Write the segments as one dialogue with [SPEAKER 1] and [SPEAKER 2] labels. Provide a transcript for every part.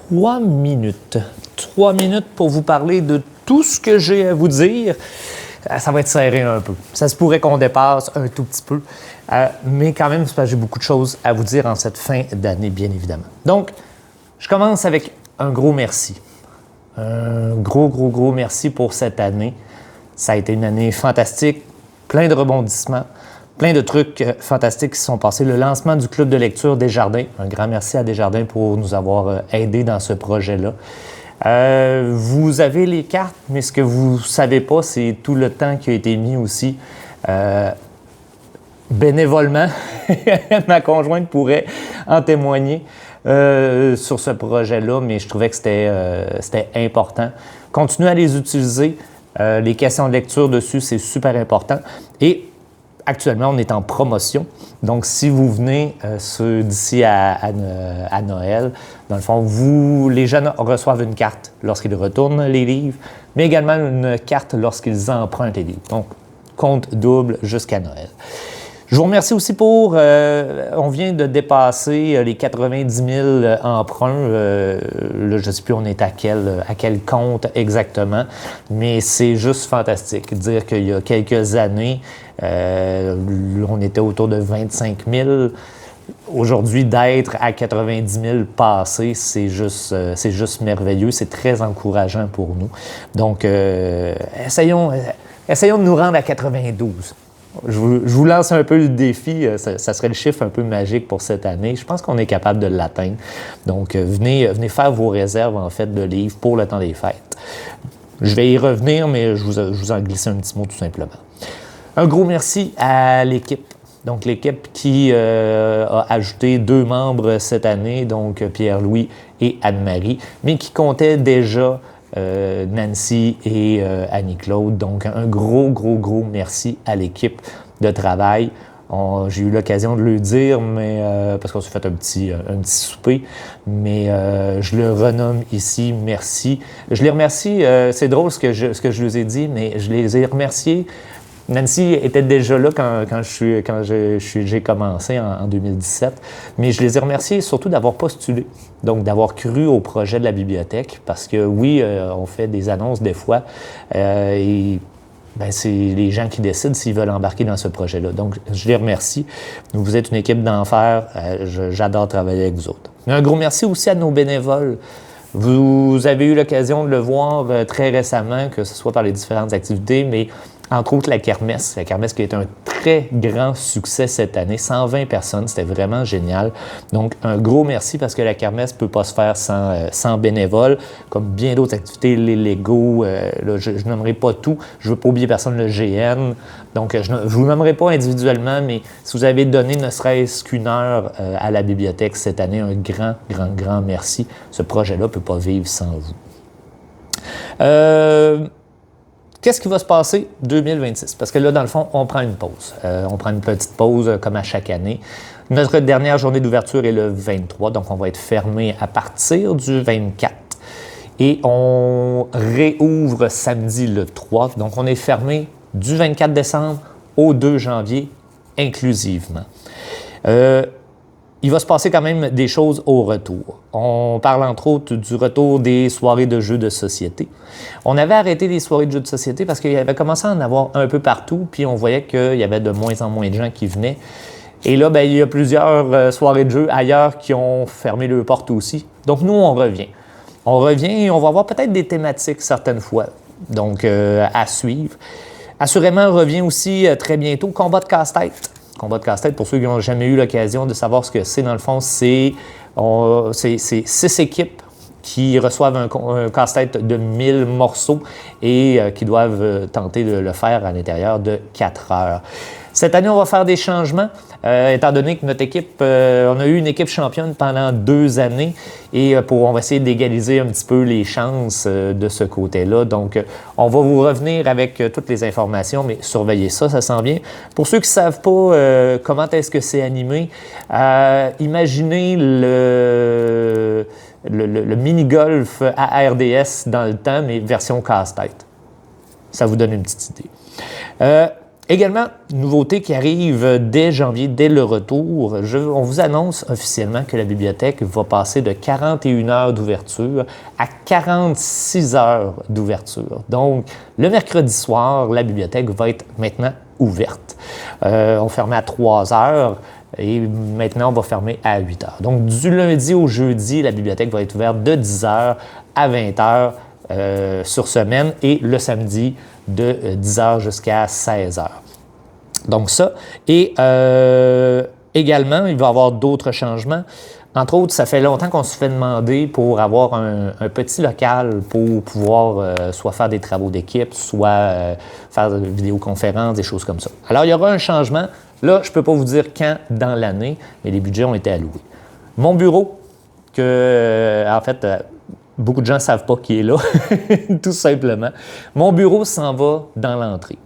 [SPEAKER 1] 3 minutes. 3 minutes pour vous parler de tout ce que j'ai à vous dire. Ça va être serré un peu. Ça se pourrait qu'on dépasse un tout petit peu. Mais quand même, c'est parce que j'ai beaucoup de choses à vous dire en cette fin d'année, bien évidemment. Donc, je commence avec un gros merci. Un gros merci pour cette année. Ça a été une année fantastique, plein de rebondissements, plein de trucs fantastiques qui se sont passés. Le lancement du club de lecture Desjardins. Un grand merci à Desjardins pour nous avoir aidés dans ce projet-là. Vous avez les cartes, mais ce que vous ne savez pas, c'est tout le temps qui a été mis aussi bénévolement. Ma conjointe pourrait en témoigner sur ce projet-là, mais je trouvais que c'était important. Continuez à les utiliser. Les questions de lecture dessus, c'est super important. Et actuellement, on est en promotion. Donc, si vous venez d'ici à Noël, dans le fond, les jeunes reçoivent une carte lorsqu'ils retournent les livres, mais également une carte lorsqu'ils empruntent les livres. Donc, compte double jusqu'à Noël. Je vous remercie aussi on vient de dépasser les 90 000 emprunts. Là, je ne sais plus on est à quel compte exactement, mais c'est juste fantastique. Dire qu'il y a quelques années, on était autour de 25 000. Aujourd'hui, d'être à 90 000 passés, c'est juste merveilleux. C'est très encourageant pour nous. Donc, essayons de nous rendre à 92. Je vous lance un peu le défi. Ça serait le chiffre un peu magique pour cette année. Je pense qu'on est capable de l'atteindre. Donc, venez faire vos réserves, en fait, de livres pour le temps des fêtes. Je vais y revenir, mais je vous en glisse un petit mot tout simplement. Un gros merci à l'équipe. Donc, l'équipe qui a ajouté 2 membres cette année, donc Pierre-Louis et Anne-Marie, mais qui comptait déjà Nancy et Annie-Claude. Donc, un gros merci à l'équipe de travail. J'ai eu l'occasion de le dire, mais parce qu'on s'est fait un petit souper, mais je le renomme ici, merci. Je les remercie, c'est drôle ce que je vous ai dit, mais je les ai remerciés. Nancy était déjà là quand j'ai commencé en 2017, mais je les ai remerciés surtout d'avoir postulé, donc d'avoir cru au projet de la bibliothèque, parce que oui, on fait des annonces des fois, et c'est les gens qui décident s'ils veulent embarquer dans ce projet-là. Donc, je les remercie. Vous êtes une équipe d'enfer, j'adore travailler avec vous autres. Un gros merci aussi à nos bénévoles. Vous avez eu l'occasion de le voir très récemment, que ce soit par les différentes activités, mais entre autres la kermesse qui a été un très grand succès cette année, 120 personnes, c'était vraiment génial. Donc, un gros merci parce que la kermesse ne peut pas se faire sans bénévoles, comme bien d'autres activités, les Legos, là, je nommerai pas tout, je ne veux pas oublier personne, le GN. Donc, je ne vous nommerai pas individuellement, mais si vous avez donné ne serait-ce qu'une heure à la bibliothèque cette année, un grand merci. Ce projet-là ne peut pas vivre sans vous. Qu'est-ce qui va se passer 2026? Parce que là, dans le fond, on prend une pause. On prend une petite pause comme à chaque année. Notre dernière journée d'ouverture est le 23, donc on va être fermé à partir du 24. Et on réouvre samedi le 3. Donc, on est fermé du 24 décembre au 2 janvier inclusivement. Il va se passer quand même des choses au retour. On parle entre autres du retour des soirées de jeux de société. On avait arrêté les soirées de jeux de société parce qu'il y avait commencé à en avoir un peu partout, puis on voyait qu'il y avait de moins en moins de gens qui venaient. Et là, il y a plusieurs soirées de jeux ailleurs qui ont fermé leurs portes aussi. Donc nous, on revient. On revient et on va avoir peut-être des thématiques certaines fois, donc à suivre. Assurément, on revient aussi très bientôt, combat de casse-tête. Combat de casse-tête, pour ceux qui n'ont jamais eu l'occasion de savoir ce que c'est, dans le fond, c'est 6 équipes qui reçoivent un casse-tête de 1000 morceaux et qui doivent tenter de le faire à l'intérieur de 4 heures. Cette année, on va faire des changements, étant donné que notre équipe, on a eu une équipe championne pendant 2 années et on va essayer d'égaliser un petit peu les chances de ce côté-là. Donc, on va vous revenir avec toutes les informations, mais surveillez ça, ça s'en vient. Pour ceux qui ne savent pas comment est-ce que c'est animé, imaginez le mini-golf à RDS dans le temps, mais version casse-tête. Ça vous donne une petite idée. Également, nouveauté qui arrive dès janvier, dès le retour, on vous annonce officiellement que la bibliothèque va passer de 41 heures d'ouverture à 46 heures d'ouverture. Donc, le mercredi soir, la bibliothèque va être maintenant ouverte. On fermait à 3 heures et maintenant, on va fermer à 8 heures. Donc, du lundi au jeudi, la bibliothèque va être ouverte de 10 heures à 20 heures sur semaine et le samedi de 10 heures jusqu'à 16 heures. Donc ça. Et également, il va y avoir d'autres changements. Entre autres, ça fait longtemps qu'on se fait demander pour avoir un petit local pour pouvoir soit faire des travaux d'équipe, soit faire des vidéoconférences, des choses comme ça. Alors, il y aura un changement. Là, je ne peux pas vous dire quand dans l'année, mais les budgets ont été alloués. Mon bureau, en fait, beaucoup de gens ne savent pas qui est là, tout simplement. Mon bureau s'en va dans l'entrée.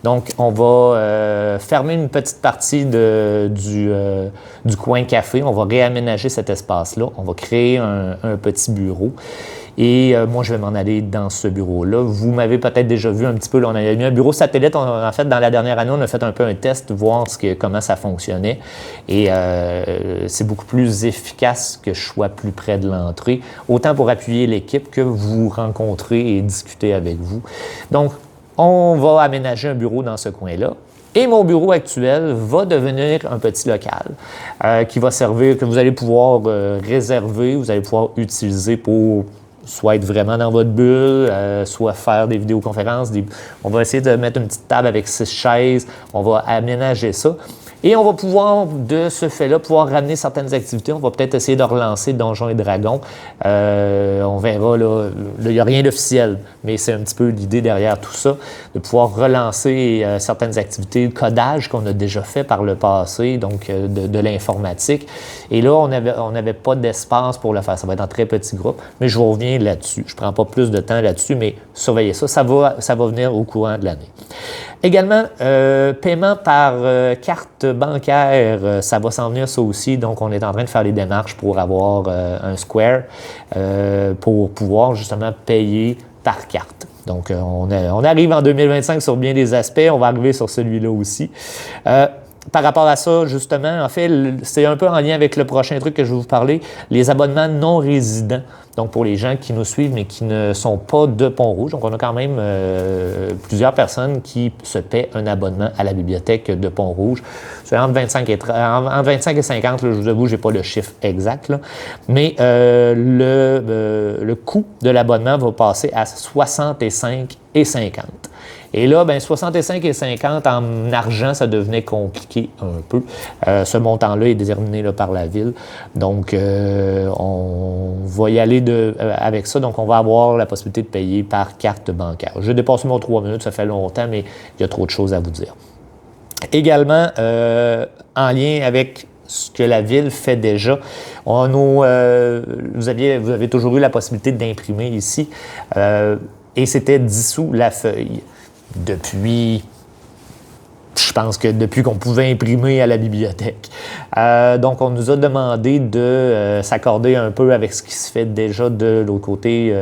[SPEAKER 1] Donc, on va fermer une petite partie du coin café. On va réaménager cet espace-là. On va créer un petit bureau. Et moi, je vais m'en aller dans ce bureau-là. Vous m'avez peut-être déjà vu un petit peu. Là, on a mis un bureau satellite. En fait, dans la dernière année, on a fait un peu un test, voir comment ça fonctionnait. Et c'est beaucoup plus efficace que je sois plus près de l'entrée, autant pour appuyer l'équipe que vous rencontrer et discuter avec vous. Donc, on va aménager un bureau dans ce coin-là. Et mon bureau actuel va devenir un petit local qui va servir, que vous allez pouvoir réserver, vous allez pouvoir utiliser pour soit être vraiment dans votre bulle, soit faire des vidéoconférences. On va essayer de mettre une petite table avec 6 chaises. On va aménager ça. Et on va pouvoir, de ce fait-là, pouvoir ramener certaines activités. On va peut-être essayer de relancer Donjons et Dragons. On verra, là, il n'y a rien d'officiel, mais c'est un petit peu l'idée derrière tout ça, de pouvoir relancer certaines activités, le codage qu'on a déjà fait par le passé, donc de l'informatique. Et là, on n'avait pas d'espace pour le faire. Ça va être en très petit groupe, mais je reviens là-dessus. Je ne prends pas plus de temps là-dessus, mais surveillez ça. Ça va venir au courant de l'année. Également, paiement par carte bancaire, ça va s'en venir ça aussi. Donc, on est en train de faire les démarches pour avoir un Square pour pouvoir justement payer par carte. Donc, on arrive en 2025 sur bien des aspects. On va arriver sur celui-là aussi. Par rapport à ça, justement, en fait, c'est un peu en lien avec le prochain truc que je vais vous parler, les abonnements non résidents. Donc, pour les gens qui nous suivent, mais qui ne sont pas de Pont-Rouge. Donc, on a quand même plusieurs personnes qui se paient un abonnement à la bibliothèque de Pont-Rouge. C'est entre 25 et 50, là, je vous avoue, je n'ai pas le chiffre exact. Là. Mais le coût de l'abonnement va passer à 65,50 $. Et là, bien, 65 et 50 en argent, ça devenait compliqué un peu. Ce montant-là est déterminé là, par la ville. Donc, on va y aller avec ça. Donc, on va avoir la possibilité de payer par carte bancaire. Je dépasse mon 3 minutes, ça fait longtemps, mais il y a trop de choses à vous dire. Également, en lien avec ce que la ville fait déjà. Vous avez toujours eu la possibilité d'imprimer ici. Et c'était dissous la feuille. Je pense que depuis qu'on pouvait imprimer à la bibliothèque. Donc, on nous a demandé de s'accorder un peu avec ce qui se fait déjà de l'autre côté.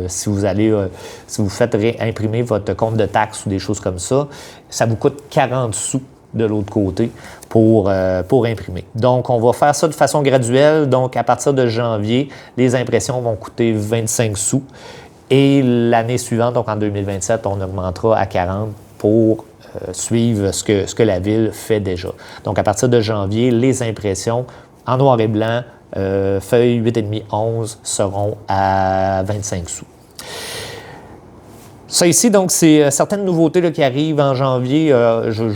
[SPEAKER 1] Si vous faites imprimer votre compte de taxes ou des choses comme ça, ça vous coûte 40 sous de l'autre côté pour imprimer. Donc, on va faire ça de façon graduelle. Donc, à partir de janvier, les impressions vont coûter 25 sous. Et l'année suivante, donc en 2027, on augmentera à 40 pour suivre ce que la ville fait déjà. Donc, à partir de janvier, les impressions en noir et blanc, feuilles 8,5, 11 seront à 25 sous. Ça ici, donc, c'est certaines nouveautés là, qui arrivent en janvier. Je vais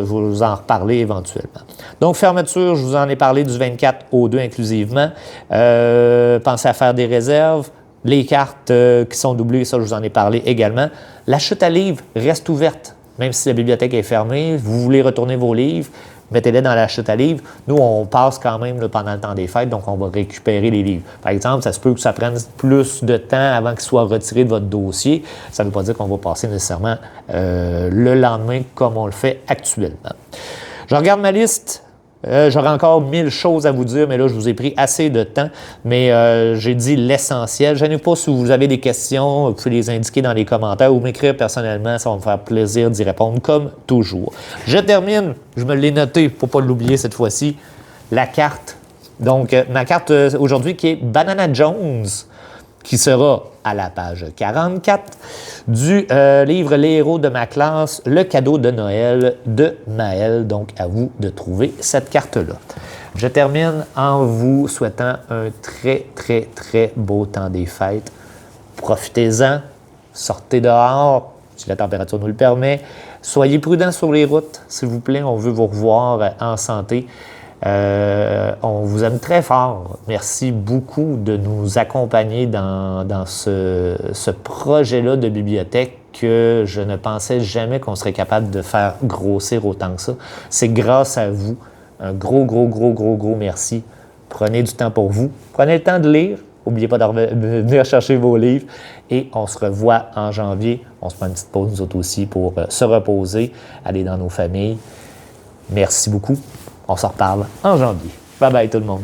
[SPEAKER 1] vous en reparler éventuellement. Donc, fermeture, je vous en ai parlé du 24 au 2 inclusivement. Pensez à faire des réserves. Les cartes qui sont doublées, ça, je vous en ai parlé également. La chute à livres reste ouverte, même si la bibliothèque est fermée. Vous voulez retourner vos livres, mettez-les dans la chute à livres. Nous, on passe quand même là, pendant le temps des fêtes, donc on va récupérer les livres. Par exemple, ça se peut que ça prenne plus de temps avant qu'ils soient retirés de votre dossier. Ça ne veut pas dire qu'on va passer nécessairement le lendemain comme on le fait actuellement. Je regarde ma liste. J'aurais encore 1000 choses à vous dire, mais là, je vous ai pris assez de temps. Mais j'ai dit l'essentiel. Je ne sais pas si vous avez des questions, vous pouvez les indiquer dans les commentaires ou m'écrire personnellement. Ça va me faire plaisir d'y répondre, comme toujours. Je termine, je me l'ai noté pour ne pas l'oublier cette fois-ci, la carte. Donc, ma carte aujourd'hui qui est Banana Jones, qui sera à la page 44 du livre Les héros de ma classe, le cadeau de Noël de Maël. Donc, à vous de trouver cette carte-là. Je termine en vous souhaitant un très, très, très beau temps des fêtes. Profitez-en, sortez dehors, si la température nous le permet. Soyez prudents sur les routes, s'il vous plaît. On veut vous revoir en santé. On vous aime très fort. Merci beaucoup de nous accompagner dans ce projet-là de bibliothèque que je ne pensais jamais qu'on serait capable de faire grossir autant que ça. C'est grâce à vous. Un gros merci. Prenez du temps pour vous. Prenez le temps de lire. N'oubliez pas de venir chercher vos livres. Et on se revoit en janvier. On se prend une petite pause, nous autres aussi, pour se reposer, aller dans nos familles. Merci beaucoup. On se reparle en janvier. Bye bye tout le monde.